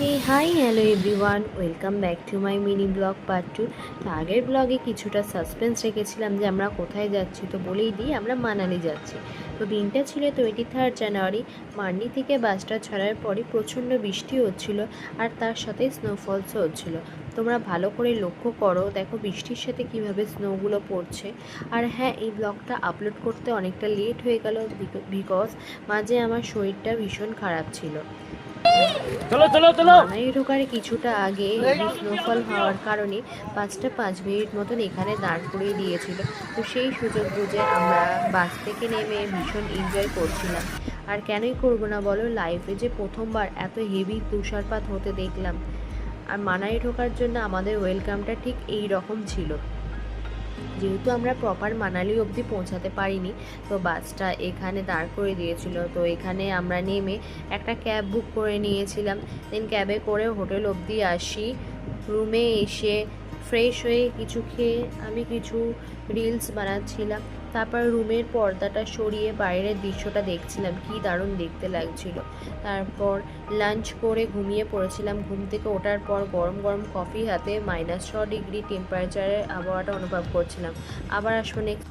Hey hi hello everyone, welcome back to my mini blog part two. তো আগের ব্লগে কিছুটা সাসপেন্স রেখেছিলাম যে আমরা কোথায় যাচ্ছি, তো বলেই দিই আমরা মানালি যাচ্ছি। তো দিনটা ছিল 23 জানুয়ারি। মান্ডি থেকে বাসটা ছাড়ার পরই প্রচণ্ড বৃষ্টি হচ্ছিল, আর তার সাথে স্নোফলসও হচ্ছিল। তোমরা ভালো করে লক্ষ্য করো, দেখো বৃষ্টির সাথে কিভাবে স্নোগুলো পড়ছে। আর হ্যাঁ, এই ব্লগটা আপলোড করতে অনেকটা লেট হয়ে গেল বিকজ মাঝে আমার শরীরটা ভীষণ খারাপ ছিল। চলো চলো চলো। মানালি ঢোকার কিছুটা আগে হেভি স্নোফল হওয়ার কারণে 5 মতন এখানে দাঁড় করিয়ে দিয়েছিল। তো সেই সুযোগ বুঝে আমরা বাস থেকে নেমে ভীষণ এনজয় করছিলাম। আর কেনই করবো না বলো, লাইফে যে প্রথমবার এত হেভি তুষারপাত হতে দেখলাম। আর মানালি ঢোকার জন্য আমাদের ওয়েলকামটা ঠিক এই রকম ছিল। যেহেতু আমরা প্রপার মানালি অবধি পৌঁছাতে পারিনি, তো বাসটা এখানে দাঁড় করে দিয়েছিল। তো এখানে আমরা নেমে একটা ক্যাব বুক করে নিয়েছিলাম। দেন ক্যাবে করে হোটেল অবধি আসি। রুমে এসে ফ্রেশ হয়ে কিছু খেয়ে আমি কিছু রিলস বানাচ্ছিলাম। তারপর রুমের পর্দাটা সরিয়ে বাইরের দৃশ্যটা দেখছিলাম, কি দারুণ দেখতে লাগছিল। তারপর লাঞ্চ করে ঘুমিয়ে পড়েছিলাম। ঘুম থেকে ওঠার পর গরম গরম কফি হাতে -6 ডিগ্রি টেম্পারেচারের আবহাওয়াটা অনুভব করছিলাম। আবার আসবো নেক্সট